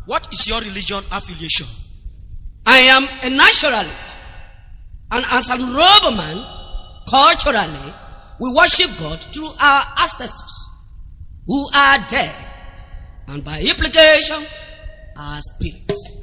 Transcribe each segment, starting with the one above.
What is your religion affiliation? I am a naturalist. And as an Urhobo man, culturally, we worship God through our ancestors who are dead, and by implication, our spirits.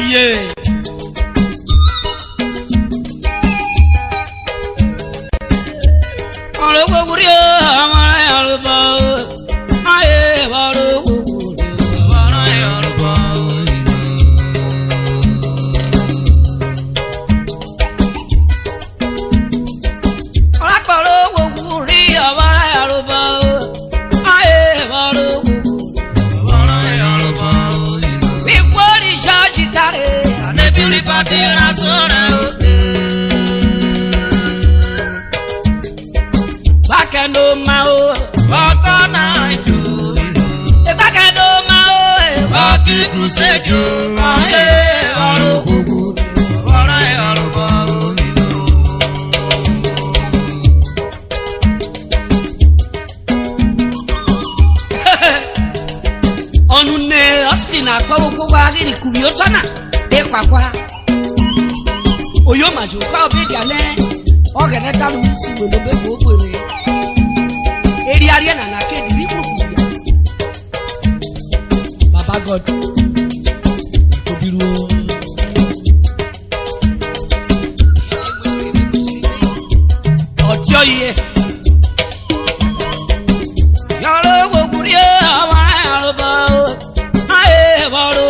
Yeah. Oyomajo ka obediale ogene talu si we lobe gbogbo eri ari na na ke di kuku Baba God to biru ojo iye yaro gbogbo awa aroba aye baro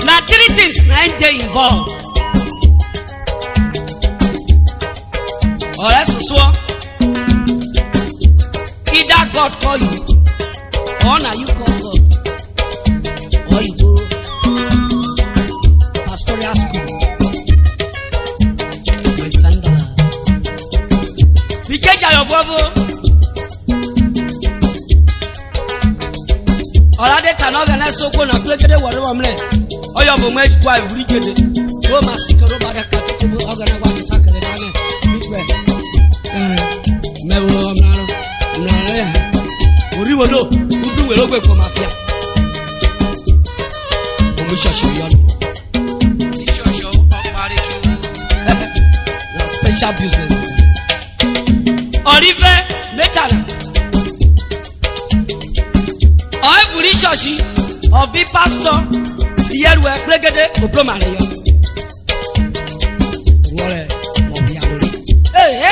Now 3 things 9 days involved. Or else so either God call you, or now you call God, or you go pastoral school. We change your brother. Alade tanoga na soko na plekede wore wamle oyo bo ma kwa wuri gede o ma sikoro ba da katuko oga na wa takere na ne mitwe mewo amnaro na ori wodo udu we ogbe ko mafia o mi shosho yo ni shosho o pare ki na special business Olive metala Shashi of the pastor, the year where Plegade Obloma. Hey,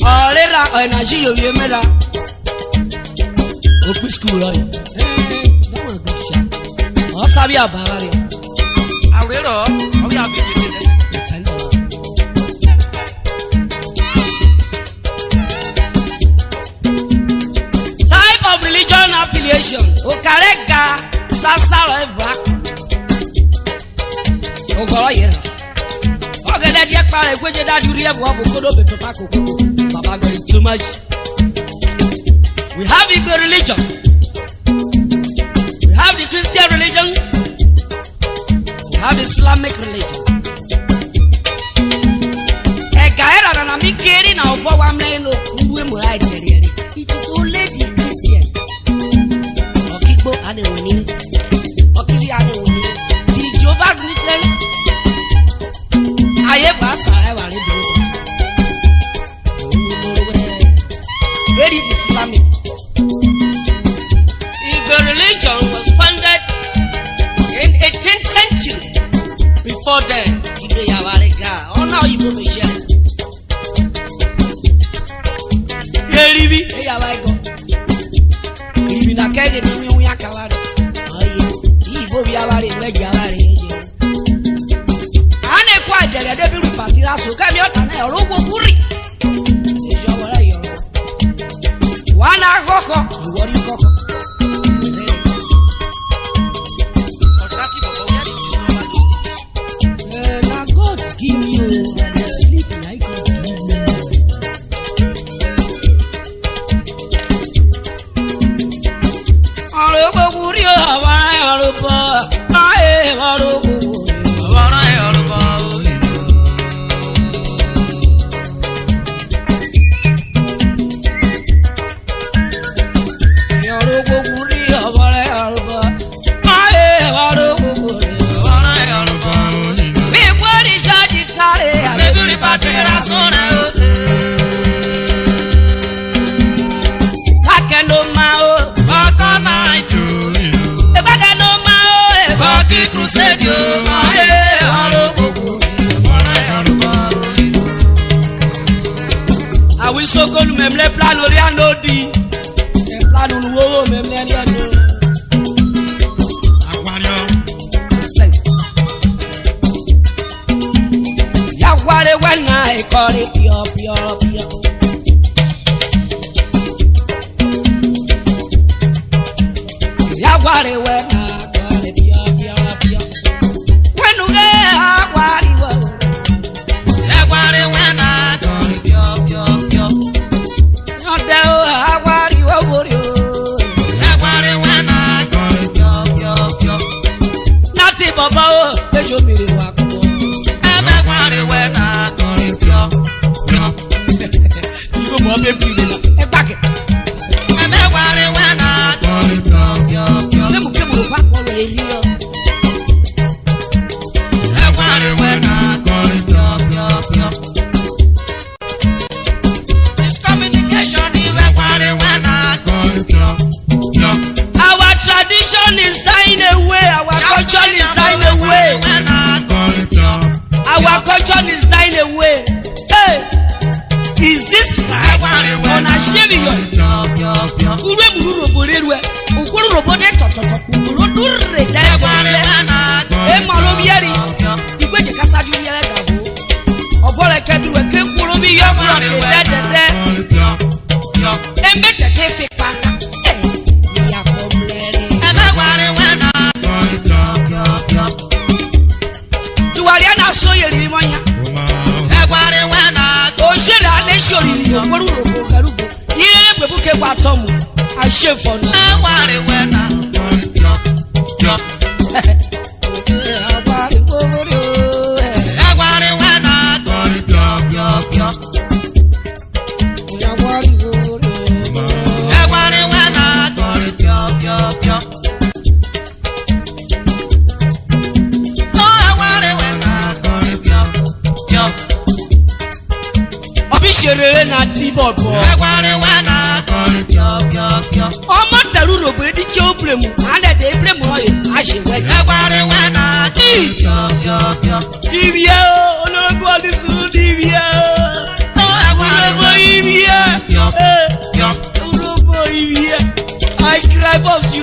Alera energy of Yemela. Open school. That was a good shot. Oh, Sabia Barry. I will. We have been using it. Religion affiliation okarega sasaro evak ogoro yera ogede die pare gweje daduri ebu obokodo betota kokoko baba go too much. We have Igbo religion, we have the Christian religion, we have Islamic religion. ade woni. Okiri ade woni. The Jehovah Witness. Aye basa e wa re duro. It is Islamic. The religion was founded in 18th century. Before then, they have a regard. Oh, now you go me share. Hey, have I go? Living a keg in me, we are covered. Oh, you go be a very regular. And a quiet, they're very party. So come out and a robo puri. One hour, what do you cook? Now God give you the sleep like God give me. Oruma buri Oruma, aye Oruma. We so go to memle plan ori anodi plan wo memle ani ano akwario ya ware wena e kore pio ya ware wena kore pio wenu ge akwari wo ya ware wena kore pio Baba, they show me the walk. Egwanre Wena, you go more baby. Back it. Egwanre Wena, let me come back on the radio. Egwanre Wena, this communication is Egwanre Wena. Our tradition is dying away. Our culture is dying away. Our culture is dying away. Hey, is this right? On a shame I shave for now. I cry for you.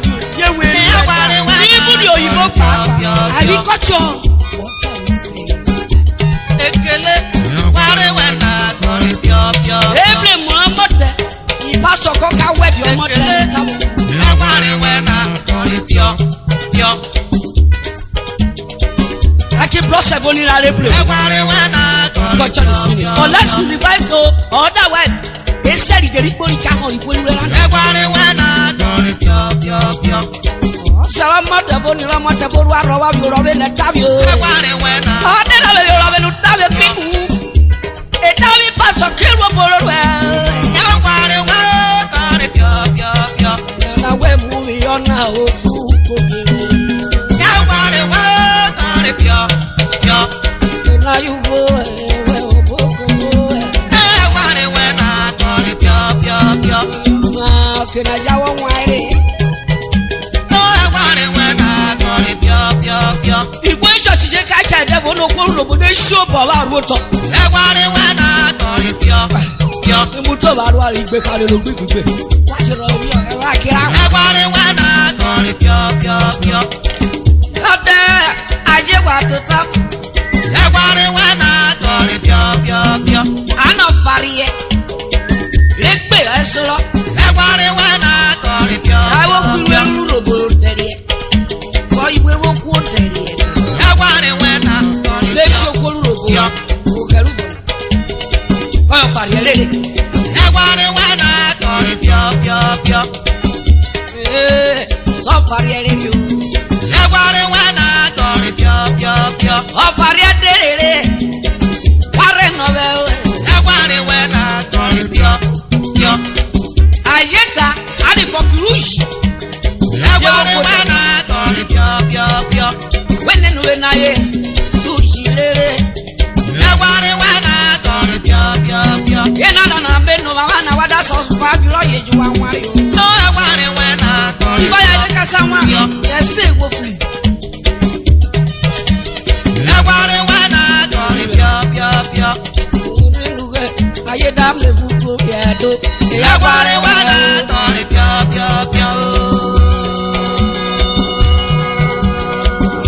Pastor Coca wed your mother. I keep lost seven in a replay. Culture is finished. Unless you revise so, otherwise, they said it didn't go in camera. Salamata Bonilla Matabora, you are in a tabio. Oh, then I will have a tabio people. A tabby pastor kill a bottle. Now we're moving on now. bo no ko Urhobo de show bo wa ru to. Egwanre Wena kọrin pio. Mu to ba ru ari gbe kale lo gbigbe. Wa ti ro wi o wa kira. Egwanre Wena kọrin pio. Ate aye wa to ta. Egwanre Wena kọrin pio. Ana fariye. Legbe esoro. Egwanre Wena kọrin pio. Awo kuru Urhobo tere. Ko iwe wo ku tere. Egwanre Wena kọrin Le show ko Urhobo. O keru bo. Ko fariye lele. Egwanre Wena kọrin pio. So fariye lele o. Egwanre Wena kọrin pio. O fariye tere. Pare no be o. Egwanre Wena kọrin pio. Ayeta ani for cruise. Egwanre Wena kọrin pio. Wene no na ye. Sushi lele. Egwanre Wena kọrin pio. Ye na be no mama na wada so fa bi ro ye ju anwa yo. No Egwanre Wena kọrin Ibo ya de kasa nwa. Ye fe go free. Egwanre Wena kọrin pio. Aye da me bu ko ye do. Egwanre Wena kọrin pio.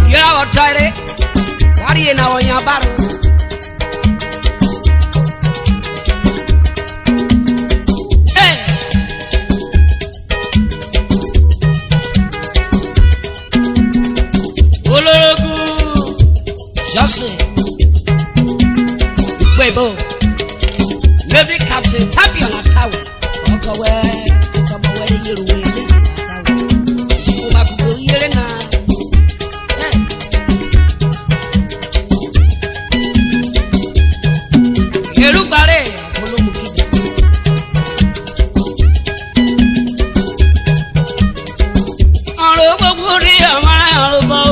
Gira o tare. Wari na wonya baru. Johnson, Webo, Navy Captain, Tappy on a tower. Walk away, it's on my way, you're away, this is a tower. Oh, my good, you're in a. You look bad, follow Mukida. All over, my